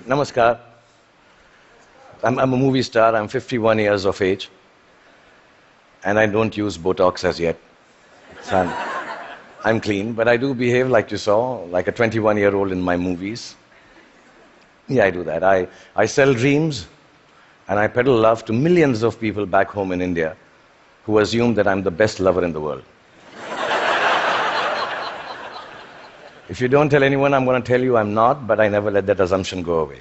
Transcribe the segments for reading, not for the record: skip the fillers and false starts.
Namaskar. I'm a movie star. I'm 51 years of age. And I don't use Botox as yet. So I'm clean, but I do behave like you saw, like a 21-year-old in my movies. Yeah, I do that. I sell dreams, and I peddle love to millions of people back home in India who assume that I'm the best lover in the world. If you don't tell anyone, I'm going to tell you I'm not, but I never let that assumption go away.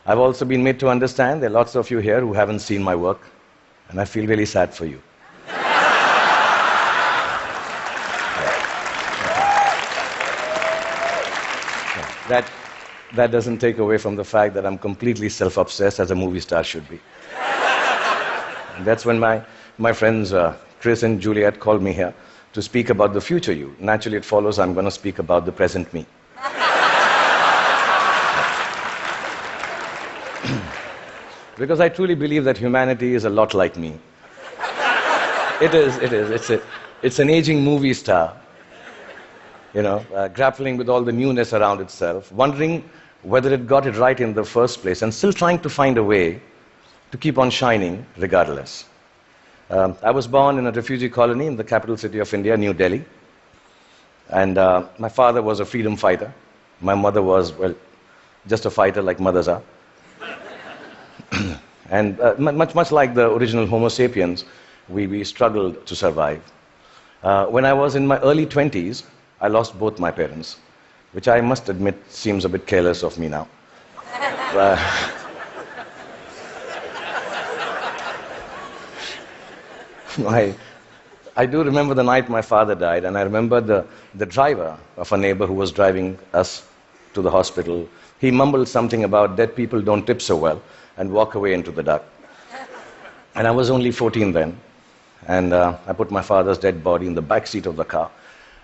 I've also been made to understand there are lots of you here who haven't seen my work, and I feel really sad for you. That doesn't take away from the fact that I'm completely self-obsessed, as a movie star should be. And that's when my friends Chris and Juliet called me here to speak about the future you. Naturally, it follows I'm going to speak about the present me. Because I truly believe that humanity is a lot like me. It is. It's an aging movie star, grappling with all the newness around itself, wondering whether it got it right in the first place, and still trying to find a way to keep on shining regardless. I was born in a refugee colony in the capital city of India, New Delhi. And my father was a freedom fighter. My mother was, well, just a fighter like mothers are. And much like the original Homo sapiens, we struggled to survive. When I was in my early 20s, I lost both my parents, which I must admit seems a bit careless of me now. I do remember the night my father died, and I remember the driver of a neighbor who was driving us to the hospital. He mumbled something about dead people don't tip so well and walk away into the dark. And I was only 14 then, and I put my father's dead body in the back seat of the car.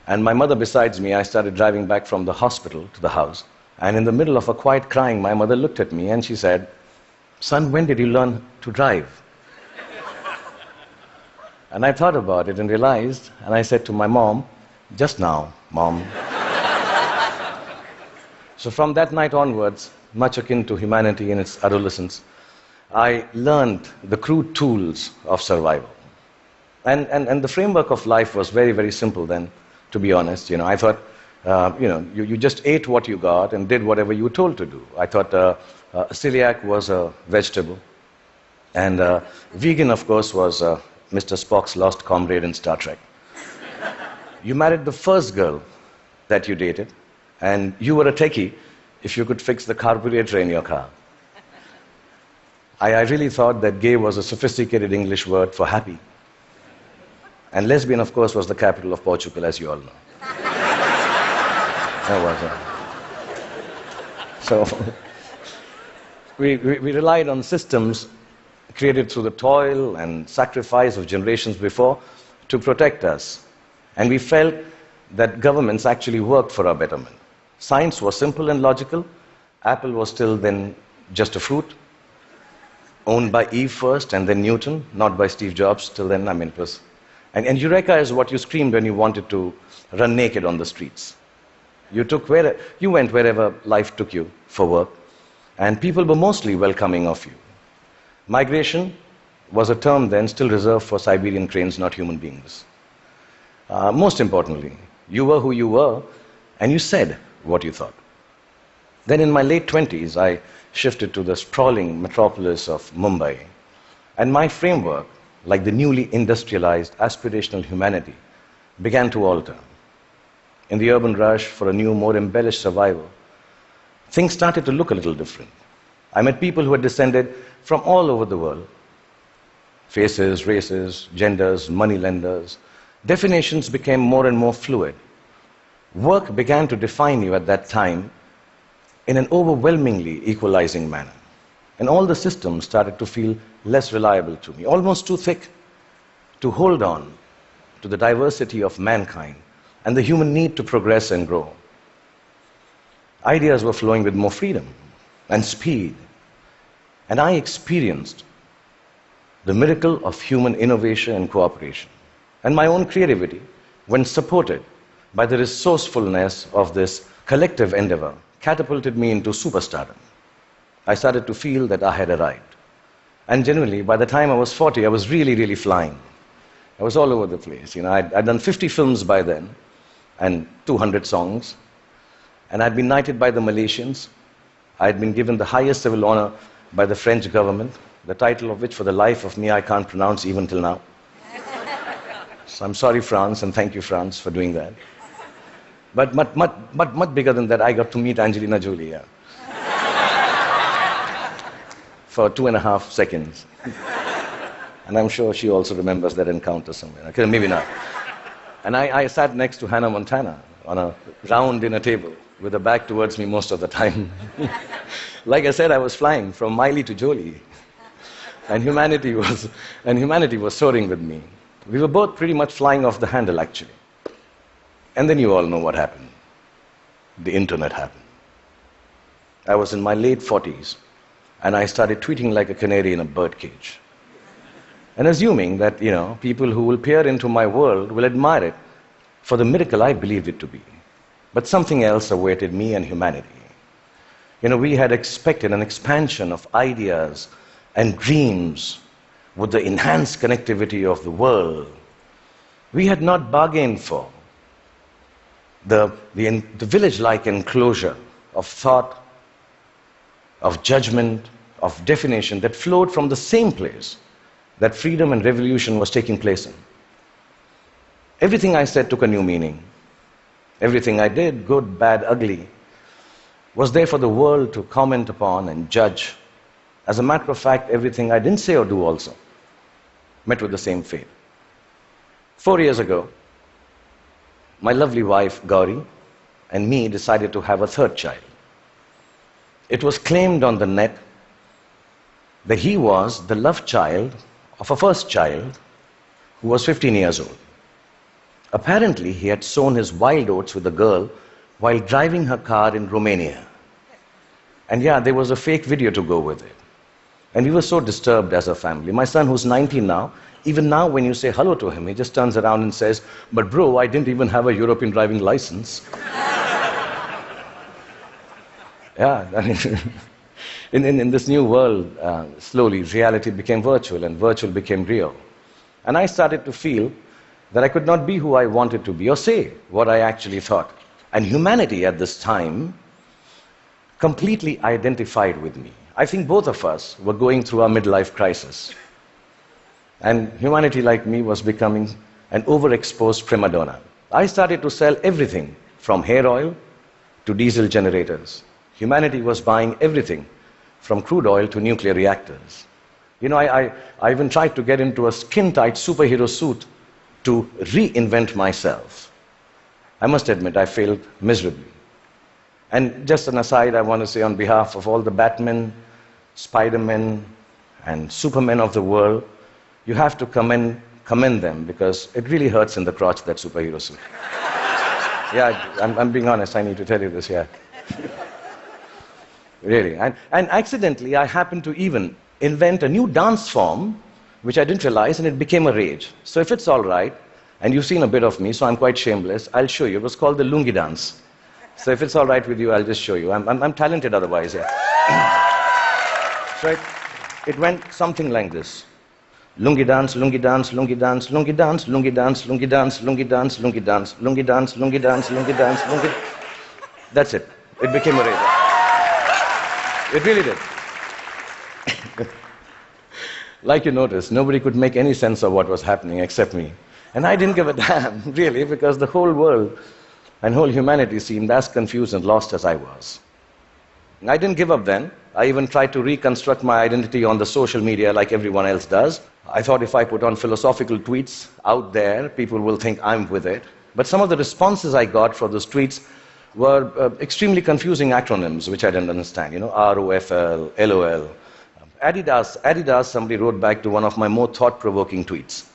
And my mother besides me, I started driving back from the hospital to the house. And in the middle of a quiet crying, my mother looked at me and she said, "Son, when did you learn to drive?" And I thought about it and realized, and I said to my mom, "Just now, Mom." So from that night onwards, much akin to humanity in its adolescence, I learned the crude tools of survival. And the framework of life was very, very simple then, to be honest. I thought, you just ate what you got and did whatever you were told to do. I thought celiac was a vegetable. And vegan, of course, was Mr. Spock's lost comrade in Star Trek. You married the first girl that you dated, and you were a techie if you could fix the carburetor in your car. I really thought that gay was a sophisticated English word for happy. And lesbian, of course, was the capital of Portugal, as you all know. That was it. So we relied on systems created through the toil and sacrifice of generations before to protect us. And we felt that governments actually worked for our betterment. Science was simple and logical. Apple was still then just a fruit, owned by Eve first and then Newton, not by Steve Jobs. Till then, it was... And Eureka is what you screamed when you wanted to run naked on the streets. You went wherever life took you for work, and people were mostly welcoming of you. Migration was a term then still reserved for Siberian cranes, not human beings. Most importantly, you were who you were, and you said what you thought. Then in my late 20s, I shifted to the sprawling metropolis of Mumbai, and my framework, like the newly industrialized aspirational humanity, began to alter. In the urban rush for a new, more embellished survival, things started to look a little different. I met people who had descended from all over the world. Faces, races, genders, moneylenders. Definitions became more and more fluid. Work began to define you at that time in an overwhelmingly equalizing manner. And all the systems started to feel less reliable to me, almost too thick to hold on to the diversity of mankind and the human need to progress and grow. Ideas were flowing with more freedom and speed. And I experienced the miracle of human innovation and cooperation. And my own creativity, when supported by the resourcefulness of this collective endeavor, catapulted me into superstardom. I started to feel that I had arrived. And generally, by the time I was 40, I was really, really flying. I was all over the place. I'd done 50 films by then, and 200 songs. And I'd been knighted by the Malaysians. I'd been given the highest civil honor by the French government, the title of which, for the life of me, I can't pronounce even till now. So I'm sorry, France, and thank you, France, for doing that. But much bigger than that, I got to meet Angelina Jolie, yeah. For 2.5 seconds. And I'm sure she also remembers that encounter somewhere. Okay, maybe not. And I sat next to Hannah Montana on a round dinner table with her back towards me most of the time. Like I said, I was flying from Miley to Jolie. And humanity was soaring with me. We were both pretty much flying off the handle, actually. And then you all know what happened. The internet happened. I was in my late 40s, and I started tweeting like a canary in a birdcage. And assuming that, people who will peer into my world will admire it for the miracle I believed it to be. But something else awaited me and humanity. We had expected an expansion of ideas and dreams with the enhanced connectivity of the world. We had not bargained for the village-like enclosure of thought, of judgment, of definition that flowed from the same place that freedom and revolution was taking place in. Everything I said took a new meaning. Everything I did, good, bad, ugly, was there for the world to comment upon and judge. As a matter of fact, everything I didn't say or do also met with the same fate. 4 years ago, my lovely wife, Gauri, and me decided to have a third child. It was claimed on the net that he was the love child of a first child who was 15 years old. Apparently, he had sown his wild oats with a girl while driving her car in Romania. And yeah, there was a fake video to go with it. And we were so disturbed as a family. My son, who's 19 now, even now when you say hello to him, he just turns around and says, "But bro, I didn't even have a European driving license." Yeah, I mean, in this new world, slowly reality became virtual and virtual became real. And I started to feel that I could not be who I wanted to be or say what I actually thought. And humanity at this time completely identified with me. I think both of us were going through our midlife crisis. And humanity, like me, was becoming an overexposed prima donna. I started to sell everything from hair oil to diesel generators. Humanity was buying everything from crude oil to nuclear reactors. I even tried to get into a skin-tight superhero suit to reinvent myself. I must admit, I failed miserably. And just an aside, I want to say on behalf of all the Batmen, Spider-Men, and Supermen of the world, you have to commend them, because it really hurts in the crotch, that superhero suit. Yeah, I'm being honest, I need to tell you this, yeah. Really. And accidentally, I happened to even invent a new dance form, which I didn't realize, and it became a rage. So if it's all right, and you've seen a bit of me, so I'm quite shameless, I'll show you. It was called the lungi dance. So if it's all right with you, I'll just show you. I'm talented otherwise, yeah. So it went something like this. Lungi dance, lungi dance, lungi dance, lungi dance, lungi dance, lungi dance, lungi dance, lungi dance, lungi dance, lungi dance, lungi dance, lungi. That's it. It became a rage. It really did. Like you noticed, nobody could make any sense of what was happening except me. And I didn't give a damn, really, because the whole world and whole humanity seemed as confused and lost as I was. I didn't give up then. I even tried to reconstruct my identity on the social media like everyone else does. I thought if I put on philosophical tweets out there, people will think I'm with it. But some of the responses I got for those tweets were extremely confusing acronyms, which I didn't understand. ROFL, LOL. Adidas, somebody wrote back to one of my more thought-provoking tweets.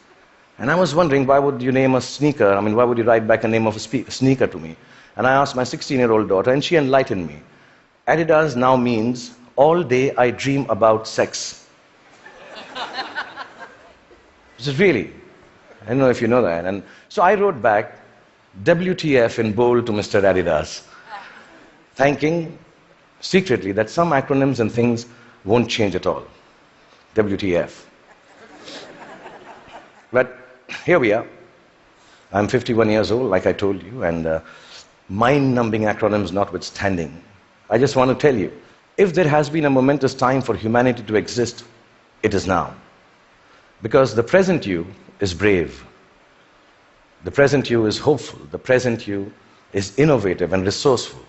And I was wondering, why would you name a sneaker? I mean, why would you write back a name of a sneaker to me? And I asked my 16-year-old daughter, and she enlightened me. Adidas now means, all day I dream about sex. This is really, I don't know if you know that. And so I wrote back, WTF in bold to Mr. Adidas, thanking secretly that some acronyms and things won't change at all. WTF. But here we are. I'm 51 years old, like I told you, and mind-numbing acronyms notwithstanding, I just want to tell you, if there has been a momentous time for humanity to exist, it is now. Because the present you is brave. The present you is hopeful. The present you is innovative and resourceful.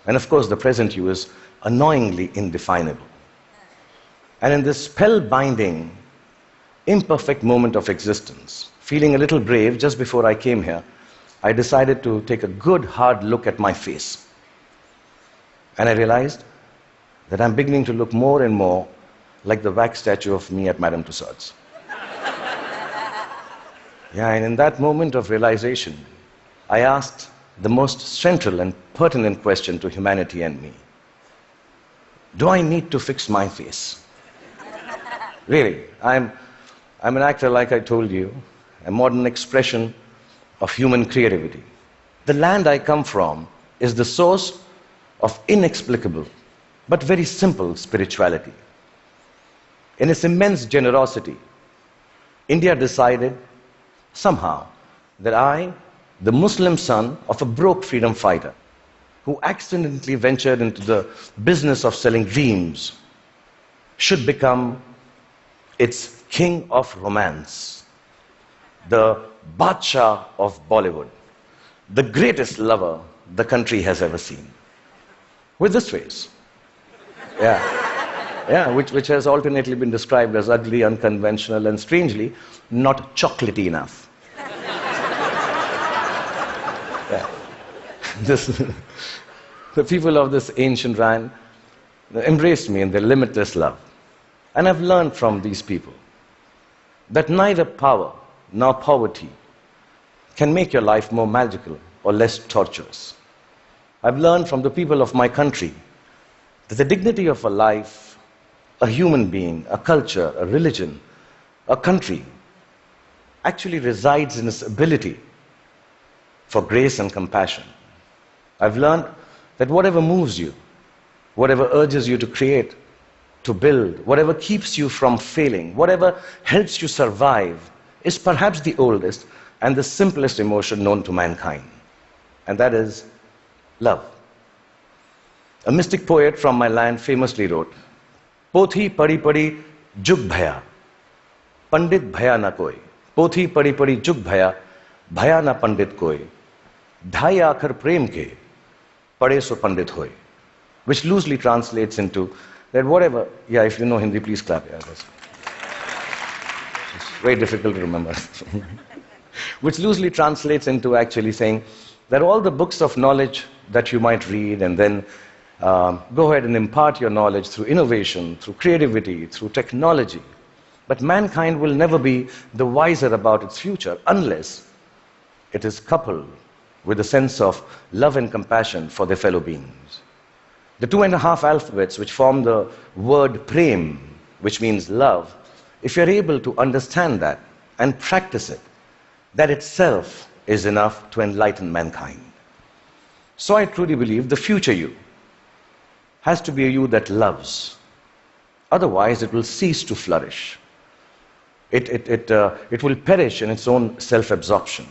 And of course, the present you is annoyingly indefinable. And in this spellbinding, imperfect moment of existence, feeling a little brave just before I came here, I decided to take a good hard look at my face. And I realized that I'm beginning to look more and more like the wax statue of me at Madame Tussauds. Yeah, and in that moment of realization, I asked the most central and pertinent question to humanity and me. Do I need to fix my face? Really, I'm an actor, like I told you, a modern expression of human creativity. The land I come from is the source of inexplicable but very simple spirituality. In its immense generosity, India decided somehow that I, the Muslim son of a broke freedom fighter who accidentally ventured into the business of selling dreams, should become its king of romance, the Badshah of Bollywood, the greatest lover the country has ever seen. With this face. Yeah, which has alternately been described as ugly, unconventional, and strangely, not chocolatey enough. Yeah. The people of this ancient land embraced me in their limitless love. And I've learned from these people that neither power nor poverty can make your life more magical or less torturous. I've learned from the people of my country that the dignity of a life, a human being, a culture, a religion, a country, actually resides in its ability for grace and compassion. I've learned that whatever moves you, whatever urges you to create, to build, whatever keeps you from failing, whatever helps you survive, is perhaps the oldest and the simplest emotion known to mankind. And that is love. A mystic poet from my land famously wrote, Pothi padi padi jug bhaya, pandit bhaya na koi. Pothi padi padi jug bhaya, bhaya na pandit koi. Dhai aakhar prem ke, pade so pandit hoy. Which loosely translates into that whatever, yeah, if you know Hindi, please clap. Yeah, that's it's very difficult to remember. Which loosely translates into actually saying that all the books of knowledge that you might read and then go ahead and impart your knowledge through innovation, through creativity, through technology. But mankind will never be the wiser about its future unless it is coupled with a sense of love and compassion for their fellow beings. The 2.5 alphabets which form the word prem, which means love, if you're able to understand that and practice it, that itself is enough to enlighten mankind. So I truly believe the future you has to be a you that loves. Otherwise, it will cease to flourish. It will perish in its own self-absorption.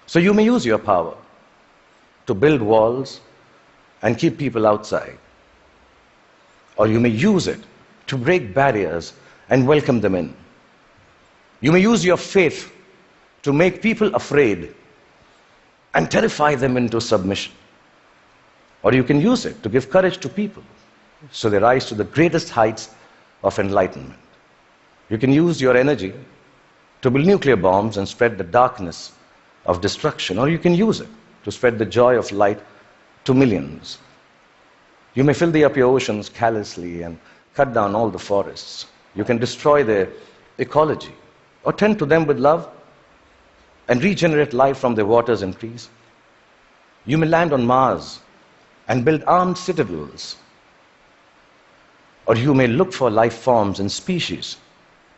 So you may use your power to build walls and keep people outside. Or you may use it to break barriers and welcome them in. You may use your faith to make people afraid and terrify them into submission. Or you can use it to give courage to people so they rise to the greatest heights of enlightenment. You can use your energy to build nuclear bombs and spread the darkness of destruction, or you can use it to spread the joy of light to millions. You may fill up your oceans callously and cut down all the forests. You can destroy their ecology or tend to them with love and regenerate life from their waters and trees. You may land on Mars and build armed citadels. Or you may look for life forms and species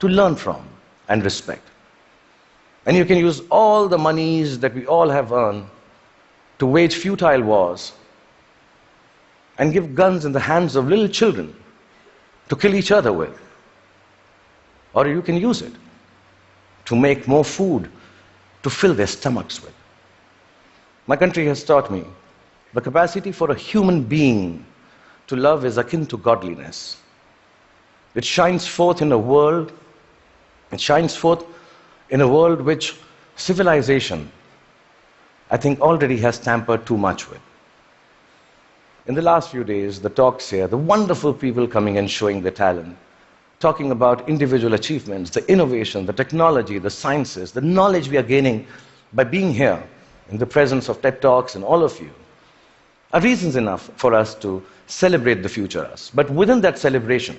to learn from and respect. And you can use all the monies that we all have earned to wage futile wars and give guns in the hands of little children to kill each other with. Or you can use it to make more food to fill their stomachs with. My country has taught me the capacity for a human being to love is akin to godliness. It shines forth in a world, which civilization, I think, already has tampered too much with. In the last few days, the talks here, the wonderful people coming and showing their talent, talking about individual achievements, the innovation, the technology, the sciences, the knowledge we are gaining by being here in the presence of TED Talks and all of you, are reasons enough for us to celebrate the future us. But within that celebration,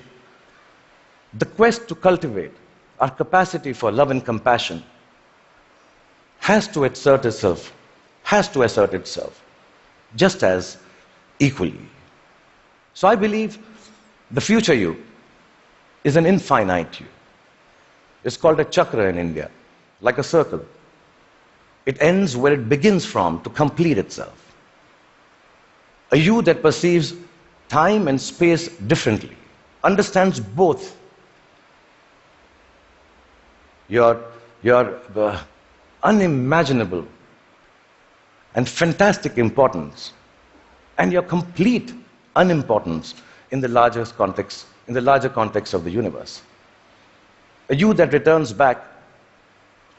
the quest to cultivate our capacity for love and compassion has to assert itself just as equally. So I believe the future you is an infinite you. It's called a chakra in India, like a circle. It ends where it begins from to complete itself. A you that perceives time and space differently, understands both your unimaginable and fantastic importance and your complete unimportance in the larger context of the universe. A you that returns back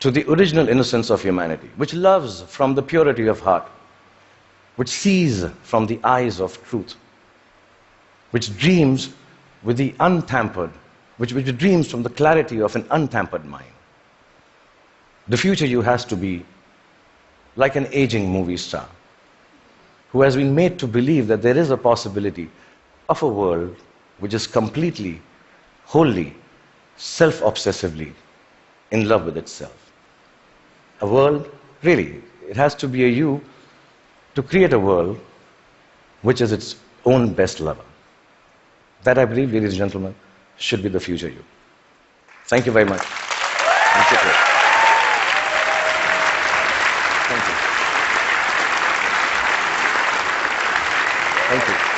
to the original innocence of humanity, which loves from the purity of heart, which sees from the eyes of truth, which dreams with the untampered, which dreams from the clarity of an untampered mind. The future you has to be like an aging movie star who has been made to believe that there is a possibility of a world which is completely, wholly, self-obsessively in love with itself. A world, really, it has to be a you to create a world which is its own best lover. That, I believe, ladies and gentlemen, should be the future you. Thank you very much. Thank you. Thank you. Thank you.